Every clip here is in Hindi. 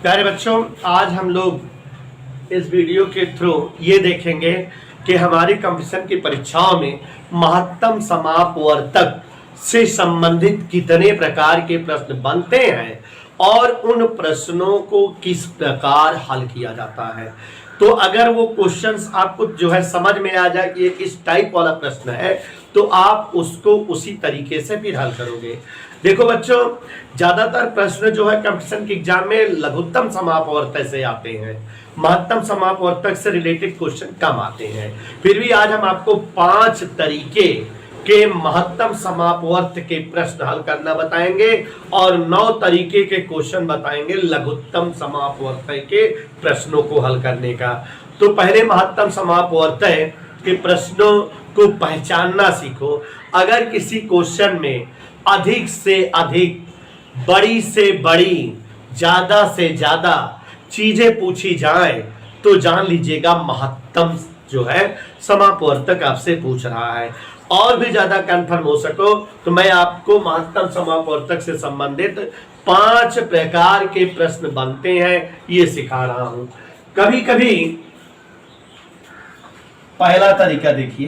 प्यारे बच्चों, आज हम लोग इस वीडियो के थ्रू ये देखेंगे कि हमारी कंपटीशन की परीक्षाओं में महत्तम समापवर्तक से संबंधित कितने प्रकार के प्रश्न बनते हैं और उन प्रश्नों को किस प्रकार हल किया जाता है। तो अगर वो क्वेश्चंस आपको जो है समझ में आ जाए कि ये किस टाइप वाला प्रश्न है, तो आप उसको उसी तरीके से फिर हल करोगे। देखो बच्चों, ज्यादातर प्रश्न जो है कंपटीशन के एग्जाम में लघुत्तम समापवर्तक से आते हैं, महत्तम समापवर्तक से रिलेटेड क्वेश्चन कम आते हैं। फिर भी आज हम आपको 5 तरीके के महत्तम समापवर्तक के प्रश्न हल करना बताएंगे और 9 तरीके के क्वेश्चन बताएंगे लघुत्तम समापवर्तक के प्रश्नों को हल करने का। तो पहले महत्तम समापवर्तक के प्रश्नों को पहचानना सीखो। अगर किसी क्वेश्चन में अधिक से अधिक, बड़ी से बड़ी, ज्यादा से ज्यादा चीजें पूछी जाए तो जान लीजिएगा महत्तम जो है समापवर्तक आपसे पूछ रहा है। और भी ज्यादा कंफर्म हो सको तो मैं आपको महत्तम समापवर्तक से संबंधित 5 प्रकार के प्रश्न बनते हैं ये सिखा रहा हूं। कभी कभी पहला तरीका देखिए,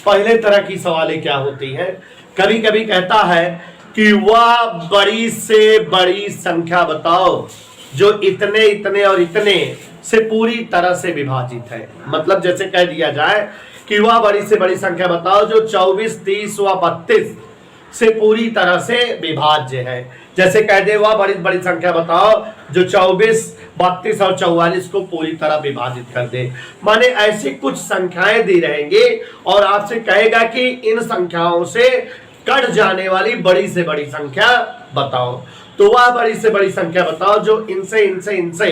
पहले तरह की सवालें क्या होती हैं। कभी कभी कहता है कि वह बड़ी से बड़ी संख्या बताओ जो इतने इतने और इतने से पूरी तरह से विभाजित है। मतलब जैसे कह दिया जाए कि वह बड़ी से बड़ी संख्या बताओ जो 24, 30 व 32 से पूरी तरह से विभाज्य है। जैसे कह दे वह बड़ी बड़ी संख्या बताओ जो 24, 32 और 44 को पूरी तरह विभाजित कर दे। माने ऐसी कुछ संख्याएं दी रहेंगी और आपसे कहेगा कि इन संख्याओं से कट जाने वाली बड़ी से बड़ी संख्या बताओ। तो वह बड़ी से बड़ी संख्या बताओ जो इनसे इनसे इनसे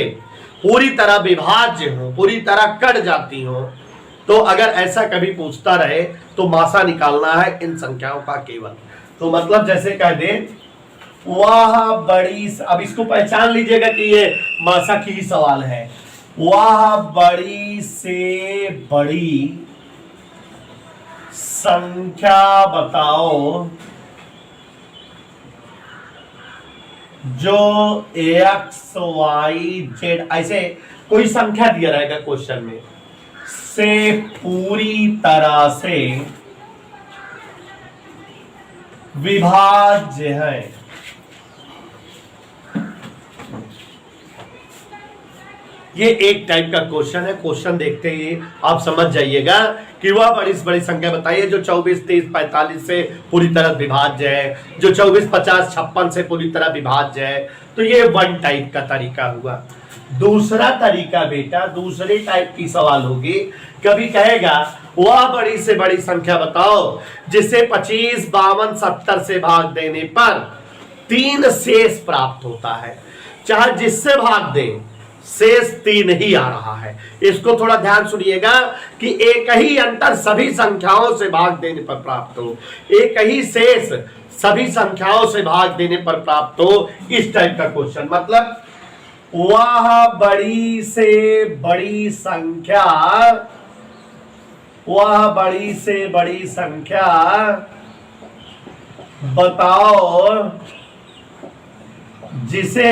पूरी तरह विभाज्य हो, पूरी तरह कट जाती हो। तो अगर ऐसा कभी पूछता रहे तो मासा निकालना है इन संख्याओं का केवल। तो मतलब जैसे कह दे वह बड़ी, अब इसको पहचान लीजिएगा कि ये मासा की ही सवाल है। वह बड़ी से बड़ी संख्या बताओ जो एक्स वाई जेड, ऐसे कोई संख्या दिया रहेगा क्वेश्चन में, से पूरी तरह से विभाज्य है। ये एक टाइप का क्वेश्चन है। क्वेश्चन देखते ही आप समझ जाइएगा कि वह बड़ी से बड़ी संख्या बताइए जो 24, 30, 45 से पूरी तरह विभाज्य है, जो 24, 50, 56 से पूरी तरह विभाज्य है। तो ये वन टाइप का तरीका हुआ। दूसरा तरीका बेटा, दूसरे टाइप की सवाल होगी। कभी कहेगा वह बड़ी से बड़ी संख्या बताओ जिसे 25, 52, 70 से भाग देने पर 3 शेष प्राप्त होता है। चाहे जिससे भाग दे शेष 3 ही आ रहा है। इसको थोड़ा ध्यान सुनिएगा कि एक ही अंतर सभी संख्याओं से भाग देने पर प्राप्त हो, एक ही शेष सभी संख्याओं से भाग देने पर प्राप्त हो। इस टाइप का क्वेश्चन। मतलब वह बड़ी से बड़ी संख्या, वह बड़ी से बड़ी संख्या बताओ जिसे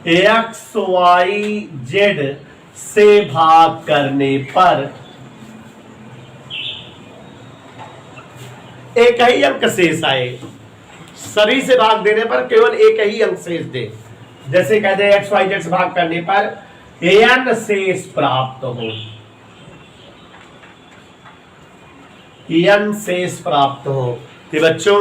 एक्स वाई जेड से भाग करने पर एक ही अंक शेष आए। सभी से भाग देने पर केवल एक ही अंक शेष दे। जैसे कहते हैं एक्स वाई जेड से भाग करने पर n शेष प्राप्त हो, n शेष प्राप्त हो। तो बच्चों,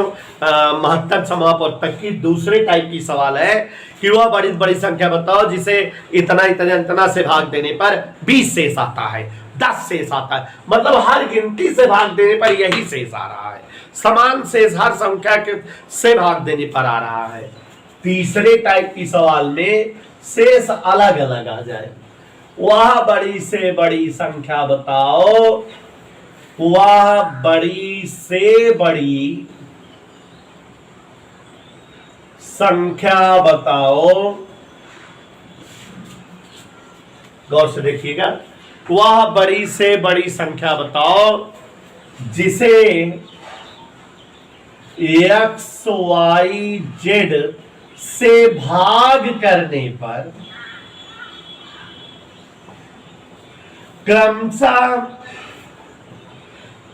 महत्तम समापवर्तक की दूसरे टाइप की सवाल है कि वह बड़ी बड़ी संख्या बताओ जिसे इतना इतना इतना से भाग देने पर 20 शेष आता है, 10 शेष आता है। मतलब हर गिनती से भाग देने पर यही शेष आ रहा है, समान शेष हर संख्या के से भाग देने पर आ रहा है। तीसरे टाइप की सवाल में शेष अलग अलग आ जाए। वह बड़ी से बड़ी संख्या बताओ, वह बड़ी से बड़ी संख्या बताओ, गौर से देखिएगा, वह बड़ी से बड़ी संख्या बताओ जिसे एक्स वाई जेड से भाग करने पर क्रमशः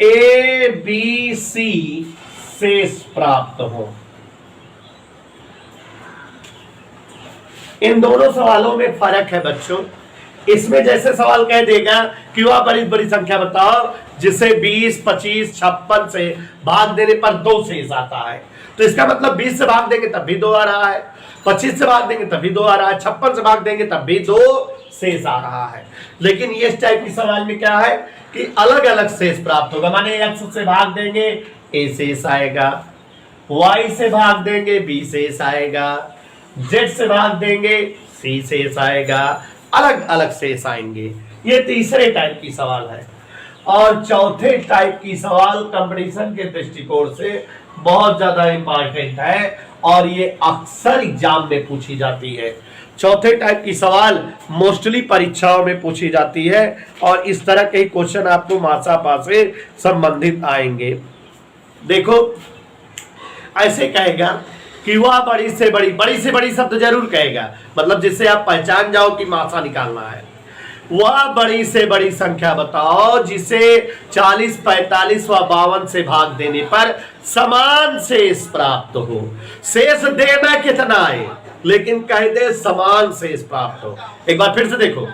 ए बी सी शेष प्राप्त हो। इन दोनों सवालों में फर्क है बच्चों। इसमें जैसे सवाल कह देगा कि वह बड़ी बड़ी संख्या बताओ जिसे 20, 25, 56 से भाग देने पर 2 शेष आता है, तो इसका मतलब 20 से भाग देंगे तब भी 2 आ रहा है, 25 से भाग देंगे तब भी 2 आ रहा है, 56 से भाग देंगे तब भी 2 शेष आ रहा है। लेकिन ये इस टाइप की सवाल में क्या है कि अलग अलग शेष प्राप्त होगा। माने x से भाग देंगे a शेष आएगा, y से भाग देंगे b शेष आएगा, z से भाग देंगे c शेष आएगा, अलग अलग शेष आएंगे। ये तीसरे टाइप की सवाल है। और चौथे टाइप की सवाल कंपटीशन के दृष्टिकोण से बहुत ज्यादा इंपॉर्टेंट है और ये अक्सर एग्जाम में पूछी जाती है। चौथे टाइप की सवाल मोस्टली परीक्षाओं में पूछी जाती है और इस तरह के क्वेश्चन आपको मासापा से संबंधित आएंगे। देखो ऐसे कहेगा कि वह बड़ी से बड़ी शब्द जरूर कहेगा, मतलब जिससे आप पहचान जाओ कि मासा निकालना है। वह बड़ी से बड़ी संख्या बताओ जिसे 40, 45 व 52 से भाग देने पर समान शेष प्राप्त हो। शेष देना कितना है, लेकिन कह दे समान शेष प्राप्त हो। एक बार फिर से देखो,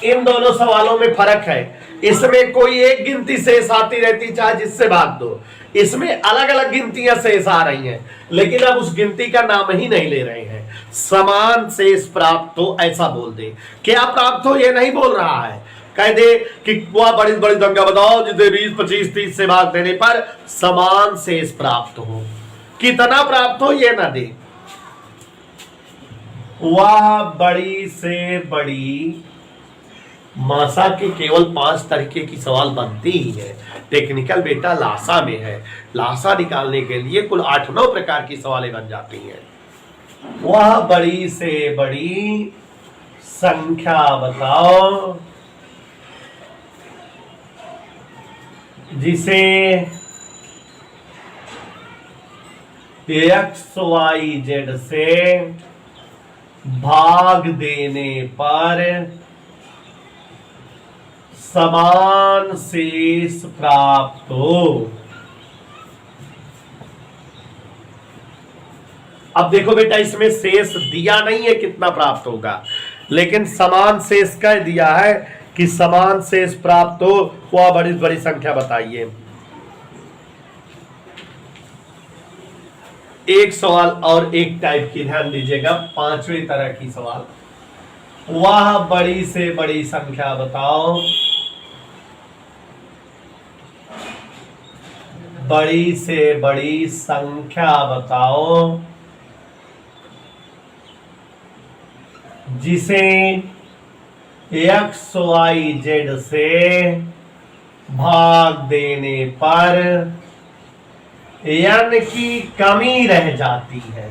इन दोनों सवालों में फर्क है। इसमें कोई एक गिनती शेष आती रहती चाहे जिससे भाग दो, इसमें अलग अलग गिनतियां शेष आ रही हैं, लेकिन अब उस गिनती का नाम ही नहीं ले रहे हैं। समान शेष प्राप्त हो ऐसा बोल दे। क्या प्राप्त हो ये नहीं बोल रहा है, कह दे कि वह बड़ी बड़ी संख्या बताओ जिसे 20, 25, 30 से भाग देने पर समान शेष प्राप्त हो। कितना प्राप्त हो ये ना दे। वह बड़ी से बड़ी मासा के केवल 5 तरीके की सवाल बनती ही है। टेक्निकल बेटा लासा में है, लासा निकालने के लिए कुल 8-9 प्रकार की सवालें बन जाती हैं। वह बड़ी से बड़ी संख्या बताओ जिसे XYZ से भाग देने पर समान शेष प्राप्त हो। अब देखो बेटा इसमें शेष दिया नहीं है कितना प्राप्त होगा, लेकिन समान शेष का दिया है कि समान शेष प्राप्त हो। वह बड़ी बड़ी संख्या बताइए। एक सवाल और एक टाइप की ध्यान दीजिएगा, 5वें तरह की सवाल। वह बड़ी से बड़ी संख्या बताओ बड़ी से बड़ी संख्या बताओ जिसे XYZ से भाग देने पर n की कमी रह जाती है।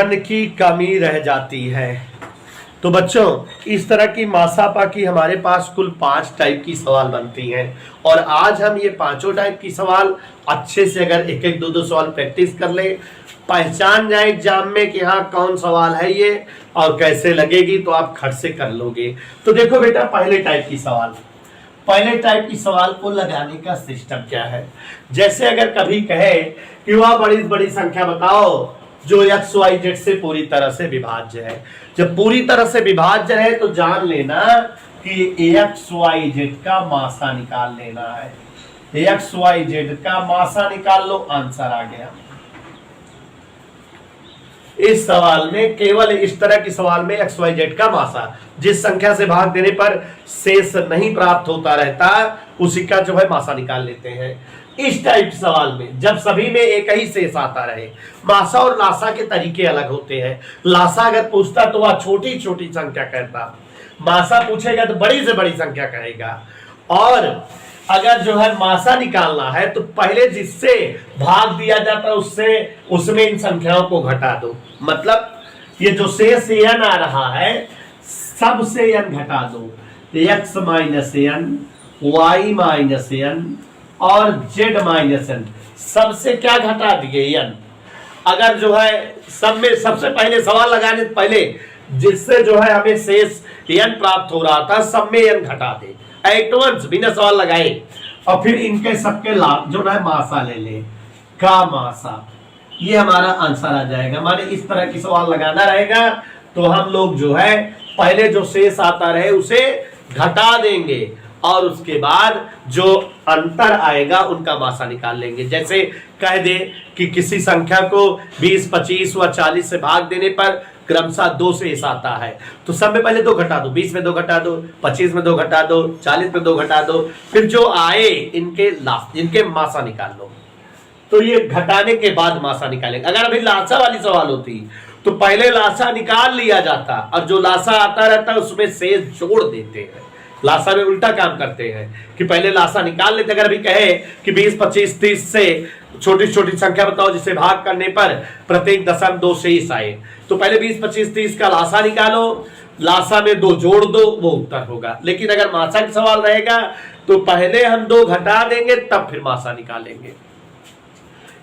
n की कमी रह जाती है। तो बच्चों इस तरह की मासापा की हमारे पास कुल 5 टाइप की सवाल बनती हैं और आज हम ये 5 टाइप की सवाल अच्छे से अगर एक एक 2-2 सवाल प्रैक्टिस कर ले, पहचान जाए एग्जाम में कि हाँ कौन सवाल है ये और कैसे लगेगी, तो आप खट से कर लोगे। तो देखो बेटा पहले टाइप की सवाल को लगाने का सिस्टम क्या है। जैसे अगर कभी कहे कि वह बड़ी बड़ी संख्या बताओ जो XYZ से पूरी तरह से विभाज्य है। जब पूरी तरह से विभाज्य है तो जान लेना कि XYZ का मासा निकाल लेना है। XYZ का मासा निकाल लो, आंसर आ गया। इस सवाल में केवल इस तरह की सवाल में XYZ का मासा जिस संख्या से भाग देने पर शेष नहीं प्राप्त होता रहता उसी का जो है मासा निकाल लेते हैं। इस टाइप सवाल में जब सभी में एक ही शेष आता रहे, मासा और लासा के तरीके अलग होते हैं। लासा अगर पूछता तो वह छोटी छोटी संख्या कहता, मासा पूछेगा तो बड़ी से बड़ी संख्या कहेगा। और अगर जो है मासा निकालना है तो पहले जिससे भाग दिया जाता उससे उसमें इन संख्याओं को घटा दो। मतलब ये जो शेष n आ रहा है सबसे n घटा दो। x - n y minus N और z माइनस एन, सबसे क्या घटा दिए n। अगर जो है सब में सबसे पहले सवाल लगाने से पहले जिससे जो है हमें शेष n प्राप्त हो रहा था, सब में n घटा दे एट वंस बिना सवाल लगाए, और फिर इनके सबके लाभ जो है मासा ले ले, का मासा, ये हमारा आंसर आ जाएगा। माने इस तरह की सवाल लगाना रहेगा तो हम लोग जो है पहले जो शेष आता रहे उसे घटा देंगे और उसके बाद जो अंतर आएगा उनका मासा निकाल लेंगे। जैसे कह दे कि किसी संख्या को 20, 25 व 40 से भाग देने पर क्रमशः 2 शेष आता है, तो सब में पहले 2 घटा दो, 20 में 2 घटा दो, 25 में 2 घटा दो, 40 में 2 घटा दो, फिर जो आए इनके मासा निकाल लो। तो ये घटाने के बाद मासा निकालेंगे। अगर अभी लासा वाली सवाल होती तो पहले लासा निकाल लिया जाता और जो लासा आता रहता है उसमें शेष जोड़ देते हैं। लासा में उल्टा काम करते हैं कि पहले लासा निकाल लेते। अगर अभी कहे कि 20, 25, 30 से छोटी छोटी संख्या बताओ जिसे भाग करने पर प्रत्येक दशम 2 शेष आए, तो पहले 20, 25, 30 का लासा निकालो, लासा में 2 जोड़ दो, वो उत्तर होगा। लेकिन अगर मासा का सवाल रहेगा तो पहले हम 2 घटा देंगे तब फिर मासा निकालेंगे।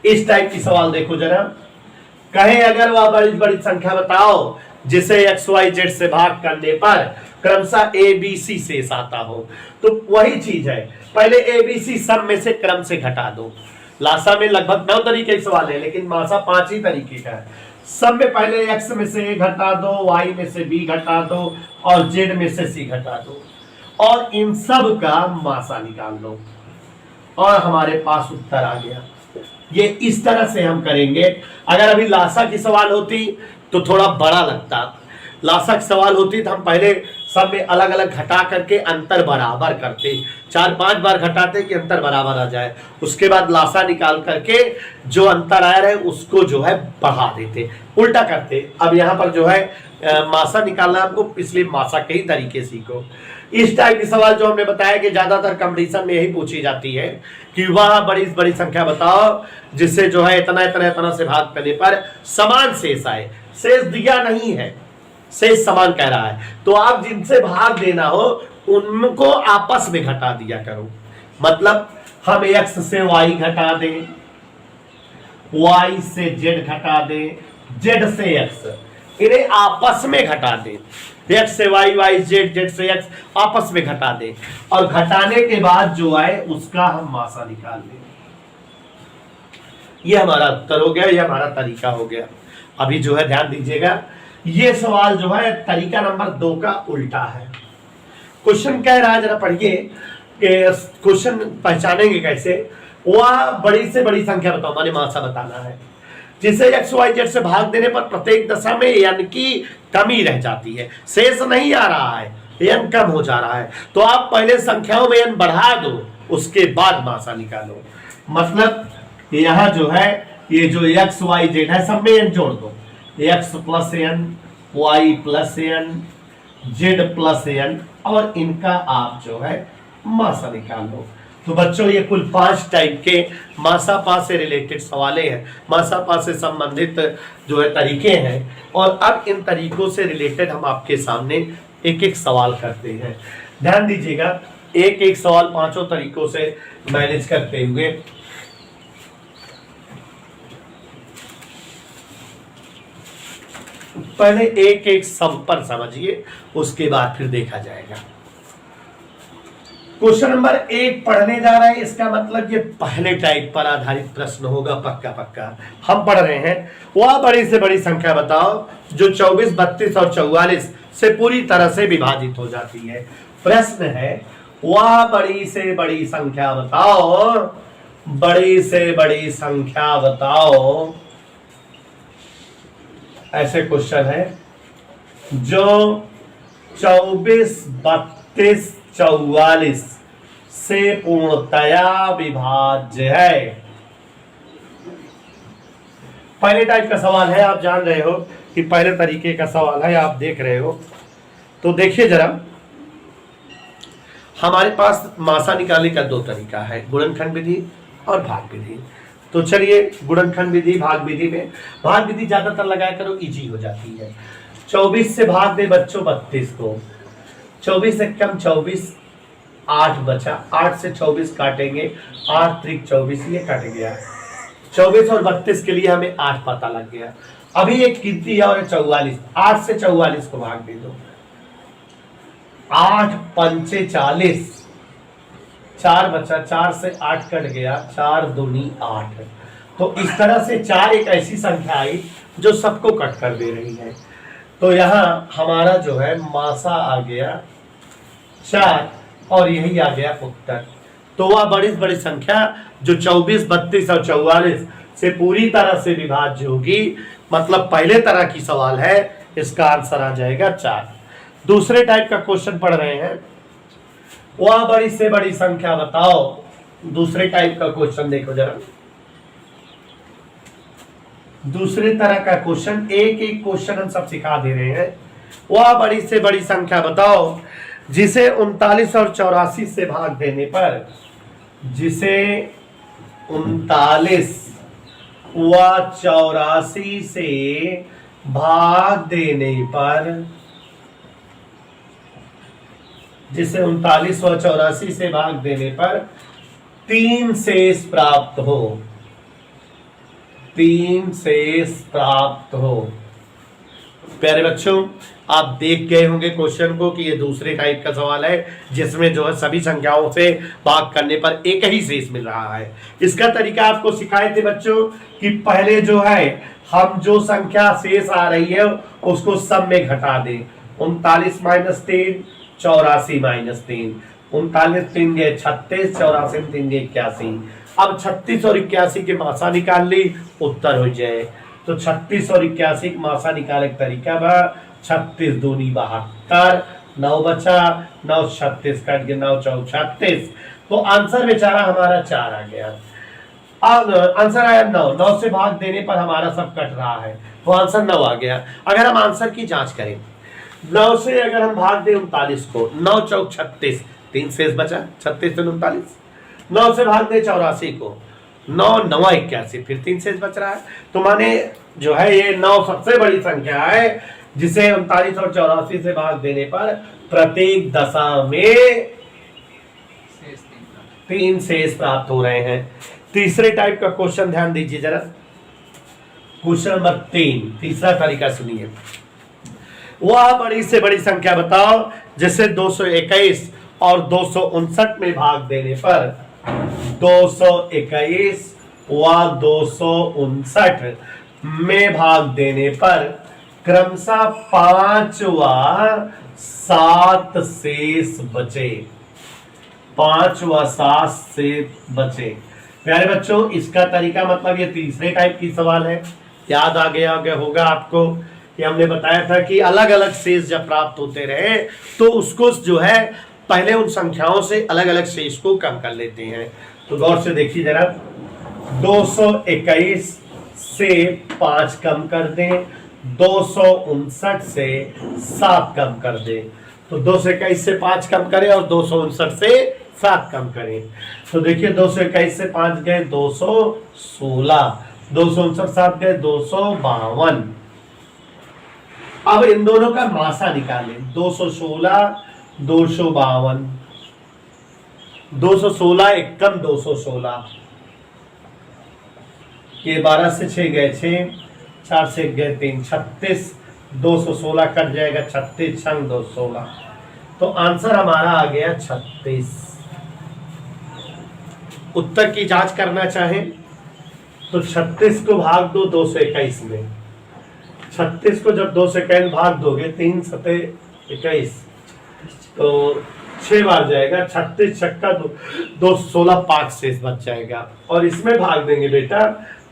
इस टाइप की सवाल देखो जरा, कहे अगर वह बड़ी बड़ी संख्या बताओ जिसे एक्स वाई जेड से भाग करने पर क्रमशः ए बी सी शेष आता हो, तो वही चीज है, पहले ए बी सी सब में से क्रम से घटा दो। लासा में लगभग 9 तरीके के सवाल है लेकिन मासा 5 ही तरीके का है। सब में पहले एक्स में से ए घटा दो, वाई में से बी घटा दो और जेड में से सी घटा दो और इन सब का मासा निकाल लो और हमारे पास उत्तर आ गया। ये इस तरह से हम करेंगे। अगर अभी लासा की सवाल होती तो थोड़ा बड़ा लगता, लासा की सवाल होती तो हम पहले सब में अलग अलग घटा करके अंतर बराबर करते, 4-5 बार घटाते कि अंतर बराबर आ जाए, उसके बाद लासा निकाल करके जो अंतर आया रहे उसको जो है बढ़ा देते, उल्टा करते। अब यहाँ पर जो है मासा निकालना हमको, इसलिए मासा के ही तरीके सीखो। इस टाइप की सवाल जो हमने बताया कि ज्यादातर कंपटीशन में यही पूछी जाती है कि वह बड़ी बड़ी संख्या बताओ जिससे जो है इतना इतना इतना से भाग करने पर समान शेष आए। शेष दिया नहीं है, शेष समान कह रहा है, तो आप जिनसे भाग देना हो उनको आपस में घटा दिया करो। मतलब हम x से y घटा दें, y से z घटा दें, z से x, इन्हें आपस में घटा दें। x से y, y z, z से x आपस में घटा दें और घटाने के बाद जो आए उसका हम मासा निकाल लें। ये हमारा उत्तर हो गया, ये हमारा तरीका हो गया। अभी जो है ध्यान दीजिएगा, ये सवाल जो है तरीका नंबर 2 का उल्टा है। क्वेश्चन कह रहा है, जरा पढ़िए कि क्वेश्चन पहचानेंगे कैसे। वह बड़ी से बड़ी संख्या बताओ, माने मासा बताना है, जिसे एक्स वाई जेड से भाग देने पर प्रत्येक दशा में n की कमी रह जाती है, शेष नहीं आ रहा है, n कम हो जा रहा है। तो आप पहले संख्याओं में n बढ़ा दो, उसके बाद मासा निकालो। मतलब यहाँ जो है ये जो एक्स वाई जेड है सब में n जोड़ दो, x plus n, y plus n, z plus n और इनका आप जो है मासा निकाल लो। तो बच्चों ये कुल 5 टाइप के मासा पा से रिलेटेड सवाले हैं, मासा पा से संबंधित जो है तरीके हैं। और अब इन तरीकों से रिलेटेड हम आपके सामने एक एक सवाल करते हैं। ध्यान दीजिएगा, एक एक सवाल 5 तरीकों से मैनेज करते हुए पहले एक एक सब पर समझिए, उसके बाद फिर देखा जाएगा। क्वेश्चन नंबर 1 पढ़ने जा रहे हैं, इसका मतलब ये पहले टाइप पर आधारित प्रश्न होगा, पक्का पक्का। हम पढ़ रहे हैं, वह बड़ी से बड़ी संख्या बताओ जो 24, 32 और 44 से पूरी तरह से विभाजित हो जाती है। प्रश्न है, वह बड़ी से बड़ी संख्या बताओ, बड़ी से बड़ी संख्या बताओ, ऐसे क्वेश्चन है जो 24, 32, 44 से पूर्णतया विभाज्य है। पहले टाइप का सवाल है, आप जान रहे हो कि पहले तरीके का सवाल है, आप देख रहे हो। तो देखिए जरा, हमारे पास मासा निकालने का 2 तरीका है, गुणनखंड विधि और भाग विधि। तो चलिए गुणनखंड विधि, भाग विधि में, भाग विधि ज्यादातर लगाया करो, इजी हो जाती है। 24 से भाग दे बच्चों 32 को, 24 से कम 24, 8 बचा, 8 से 24 काटेंगे, 8 त्रिक 24, ये कट गया। 24 और 32 के लिए हमें 8 पता लग गया। अभी एक गिनती है और 44, 8 से 44 को भाग दे दो, 8 पंचे 40, 4 बचा, 4 से 8 कट गया, 4 दूनी 8। तो इस तरह से 4 एक ऐसी संख्या आई जो सबको कट कर दे रही है। तो यहाँ हमारा जो है मासा आ गया 4 और यही आ गया उत्तर। तो वह बड़ी संख्या जो 24, 32 और 44 से पूरी तरह से विभाज्य होगी, मतलब पहले तरह की सवाल है, इसका आंसर आ जाएगा 4। दूसरे टाइप का क्वेश्चन पढ़ रहे हैं, वह बड़ी से बड़ी संख्या बताओ। दूसरे टाइप का क्वेश्चन देखो जरा, दूसरे तरह का क्वेश्चन, एक एक क्वेश्चन हम सब सिखा दे रहे हैं। वह बड़ी से बड़ी संख्या बताओ जिसे 39 और 84 से भाग देने पर, जिसे 39 व 84 से भाग देने पर, जिसे 39 व 84 से भाग देने पर 3 शेष प्राप्त हो, 3 शेष प्राप्त हो। प्यारे बच्चों, आप देख गए होंगे क्वेश्चन को कि ये दूसरे टाइप का सवाल है जिसमें जो है सभी संख्याओं से भाग करने पर एक ही शेष मिल रहा है। इसका तरीका आपको सिखाए थे बच्चों कि पहले जो है हम जो संख्या शेष आ रही है उसको सब में घटा दें। 39 माइनस 3, 84 माइनस 3, 39 3 गए 36, 84 3 गए 81। अब 36 और 81 के मासा निकाल ली, उत्तर हो जाए। तो 36 और 81 का मासा निकाले तरीका बा, 36 दूनी 72, 9 बचा, 9 36 कट गया, 9 चौक 36। तो आंसर बेचारा हमारा 4 आ गया। अब आंसर आया 9, 9 से भाग देने पर हमारा सब कट रहा है, तो आंसर 9 आ गया। अगर हम आंसर की जांच करें, 9 से अगर हम भाग दें 39 को, 9 चौक 36, 3 शेष बचा, 36 से 39। 9 से भाग दे 84 को, 9 9 81, फिर 3 शेष बच रहा है। तो माने जो है ये 9 सबसे बड़ी संख्या है जिसे 39 और 84 से भाग देने पर प्रत्येक दशा में 3 शेष प्राप्त हो रहे हैं। तीसरे टाइप का क्वेश्चन ध्यान दीजिए जरा, क्वेश्चन नंबर 3, तीसरा तरीका सुनिए। वह बड़ी से बड़ी संख्या बताओ जिसे 221 और 259 में भाग देने पर, 221 व 259 में भाग देने पर क्रमशः 5 व 7 शेष बचे, 5 व 7 शेष बचे। प्यारे बच्चों, इसका तरीका मतलब ये तीसरे टाइप की सवाल है। याद आ गया होगा आपको कि हमने बताया था कि अलग अलग शेष जब प्राप्त होते रहे तो उसको जो है पहले उन संख्याओं से अलग अलग शेष को कम कर लेते हैं। तो गौर से देखिए जरा, 221 से 5 कम कर दें, 259 से 7 कम कर दें। तो 221 से 5 कम करें और 259 से 7 कम करें। तो देखिए 221 से 5 गए 216, 259 7 गए 252। अब इन दोनों का मासा निकालें, 216 252, 216 एक कम 216, ये 12 से 6 गए 6, 4 से 1 गए 3, 36, 216 कट जाएगा, 36 छंग 216। तो आंसर हमारा आ गया 36। उत्तर की जांच करना चाहें तो 36 को भाग दो 221 में, 36 को जब 2 से कैन भाग दोगे 3 सते 21, तो 6 बार जाएगा, 36 छक्का 216, 5 शेष बच जाएगा। और इसमें भाग देंगे बेटा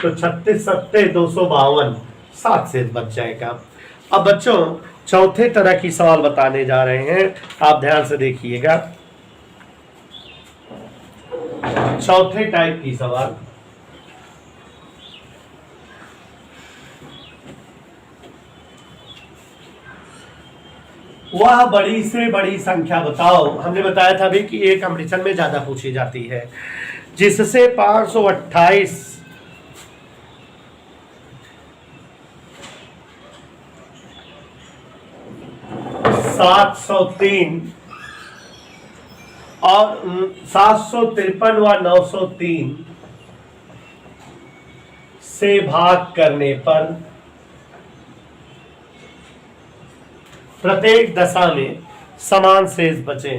तो 36 सत्ते 252, 7 शेष बच जाएगा। अब बच्चों चौथे तरह की सवाल बताने जा रहे हैं, आप ध्यान से देखिएगा। चौथे टाइप की सवाल, वह बड़ी से बड़ी संख्या बताओ। हमने बताया था भी कि एक कंपटीशन में ज्यादा पूछी जाती है, जिससे 528 703 और 753 व 903 से भाग करने पर प्रत्येक दशा में समान शेष बचे।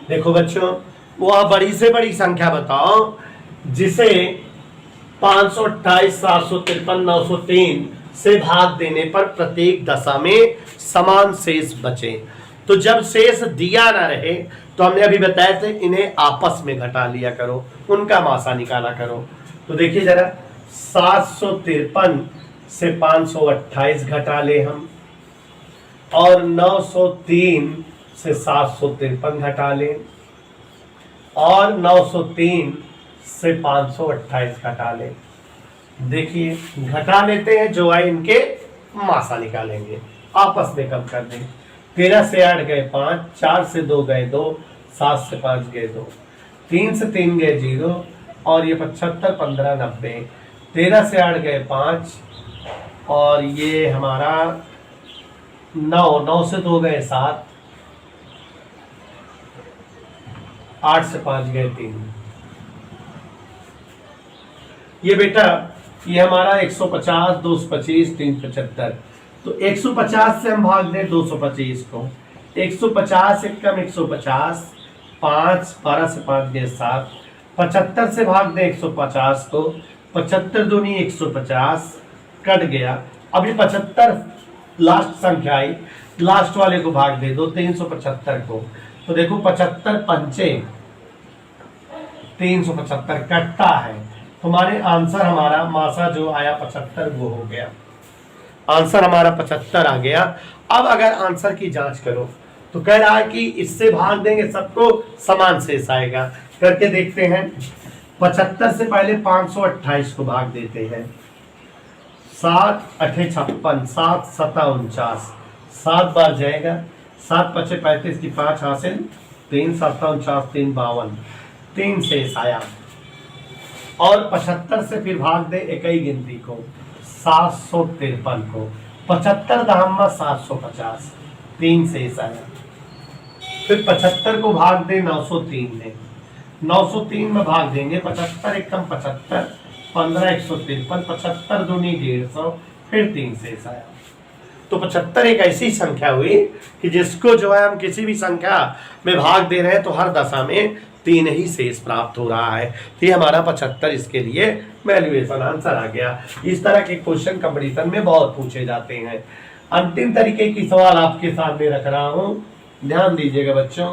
देखो बच्चों, वह बड़ी से बड़ी संख्या बताओ जिसे 528, 753, 903 से भाग देने पर प्रत्येक दशा में समान शेष बचे। तो जब शेष दिया ना रहे तो हमने अभी बताया थे इन्हें आपस में घटा लिया करो, उनका मासा निकाला करो। तो देखिए जरा, 753 से 528 घटा ले हम, और 903 से 753 घटा लें, और 903 से 528 घटा लें। देखिए घटा लेते हैं, जो आए इनके मासा निकालेंगे, आपस में कम कर दें। 13 से 8 गए 5, 4 से 2 गए 2, 7 से 5 गए 2, 3 से 3 गए 0, और ये 75, 15, 90। 13 से 8 गए 5, और ये हमारा 9, 9 से 2 गए 7, 8 से 5 गए 3। ये बेटा ये हमारा 150, 225, 375। तो 150 से हम भाग दें 225 को, 150 एक कम 150, 5, 12 से 5 गए 7, 75 से भाग दें 150 को, 75 दूनी 150, कट गया। अब ये 75 लास्ट संख्या आई, लास्ट वाले को भाग दे दो 375 को। तो देखो 75 पंचे 375 कटता है, तुम्हारे आंसर हमारा मासा जो आया 75 वो हो गया, आंसर हमारा 75 आ गया। अब अगर आंसर की जांच करो तो कह रहा है कि इससे भाग देंगे सबको समान शेष आएगा। करके देखते हैं। 75 से पहले 528 को भाग देते हैं, 7 8 56, 7 7 49, 7 बार जाएगा, 7 5 35 की 5 हासिल, 3 7 49, 3 52, 3 शेष आया। और 75 से फिर भाग दे इकाई गिनती को, 753 को, 75 दहम्मा 750, 3 शेष आया। फिर 75 को भाग दे 903 में, 903 में भाग देंगे 75 एक कम 75, 15 153, 75 दूनी 150, फिर 3 शेष आया। तो 75 एक ऐसी संख्या हुई कि जिसको जो है हम किसी भी संख्या में भाग दे रहे हैं तो हर दशा में 3 ही शेष प्राप्त हो रहा है। तो ये हमारा 75 इसके लिए वैल्यूएशन आंसर आ गया। इस तरह के क्वेश्चन कंपटीशन में बहुत पूछे जाते हैं। अंतिम तरीके की सवाल आपके सामने रख रहा हूं, ध्यान दीजिएगा बच्चों।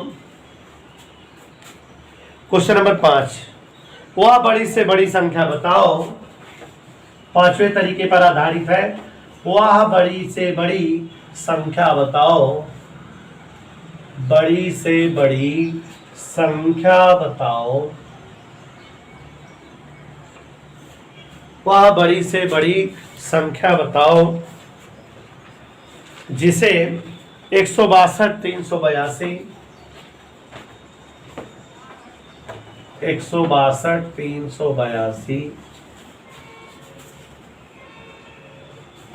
क्वेश्चन नंबर 5, वह बड़ी से बड़ी संख्या बताओ, पांचवें तरीके पर आधारित है। वह बड़ी से बड़ी संख्या बताओ, बड़ी से बड़ी संख्या बताओ, वह बड़ी से बड़ी संख्या बताओ जिसे 162, 382, 162, 382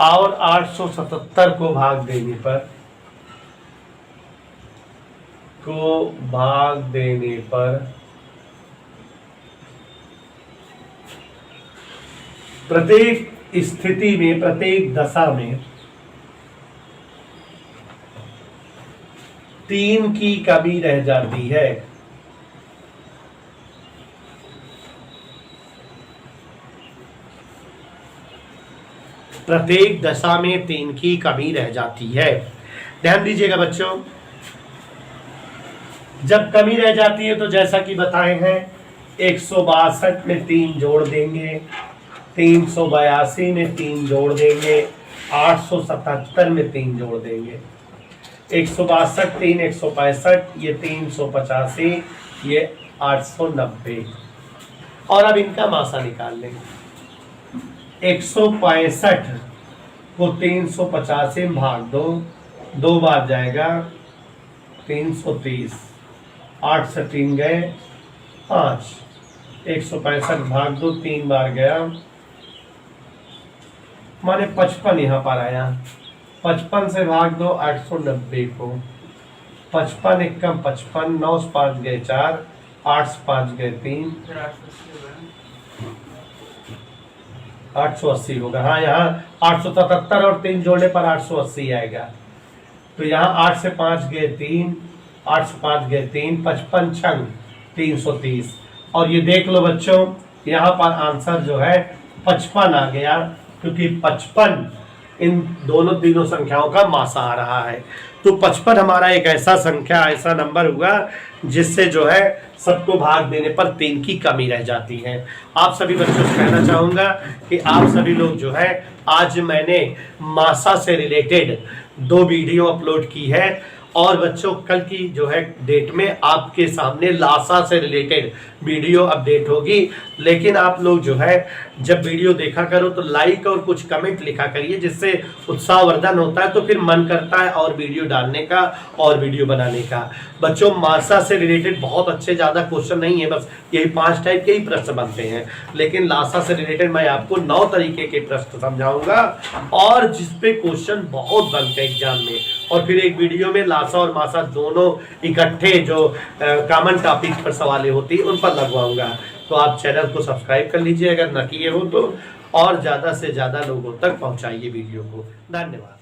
और 877 को भाग देने पर प्रत्येक स्थिति में, प्रत्येक दशा में 3 की कमी रह जाती है। प्रत्येक दशा में 3 की कमी रह जाती है। ध्यान दीजिएगा बच्चों, जब कमी रह जाती है तो जैसा कि बताए हैं 162 में 3 जोड़ देंगे, 382 में 3 जोड़ देंगे, 877 में 3 जोड़ देंगे, 162 3 165, ये 385, ये 890। और अब इनका मासा निकाल लेंगे। 165 को 385 में भाग दो, 2 बार जाएगा 330, 8 से 3 गए 5, 165 भाग 2 3 बार गया, माने 55 यहाँ पर आया। 55 से भाग दो 890 को, 55 एकम 55, 9 से 5 गए 4, 8 से 5 गए 3, 880 होगा। हाँ यहाँ 877 और 3 जोड़ने पर 880 आएगा। तो यहाँ 8 से 5 गए 3, 8 से 5 गए 3, 55 छंग 330। और ये देख लो बच्चों, यहाँ पर आंसर जो है 55 आ गया, क्योंकि 55 इन दोनों तीनों संख्याओं का मासा आ रहा है। तो 55 हमारा एक ऐसा संख्या, ऐसा नंबर हुआ जिससे जो है सबको भाग देने पर 3 की कमी रह जाती है। आप सभी बच्चों से कहना चाहूंगा कि आप सभी लोग जो है, आज मैंने मासा से रिलेटेड 2 वीडियो अपलोड की है, और बच्चों कल की जो है डेट में आपके सामने लासा से रिलेटेड वीडियो अपडेट होगी। लेकिन आप लोग जो है जब वीडियो देखा करो तो लाइक और कुछ कमेंट लिखा करिए, जिससे उत्साहवर्धन होता है, तो फिर मन करता है और वीडियो डालने का और वीडियो बनाने का। बच्चों मासा से रिलेटेड बहुत अच्छे ज़्यादा क्वेश्चन नहीं है, बस यही 5 टाइप के ही प्रश्न बनते हैं। लेकिन लासा से रिलेटेड मैं आपको 9 तरीके के प्रश्न समझाऊंगा, और जिसपे क्वेश्चन बहुत बनते हैं एग्जाम में। और फिर एक वीडियो में लासा और मासा दोनों इकट्ठे जो कॉमन टॉपिक पर सवालें होती है उन पर लगवाऊंगा। तो आप चैनल को सब्सक्राइब कर लीजिए अगर न किए हो तो, और ज़्यादा से ज़्यादा लोगों तक पहुंचाइए वीडियो को। धन्यवाद।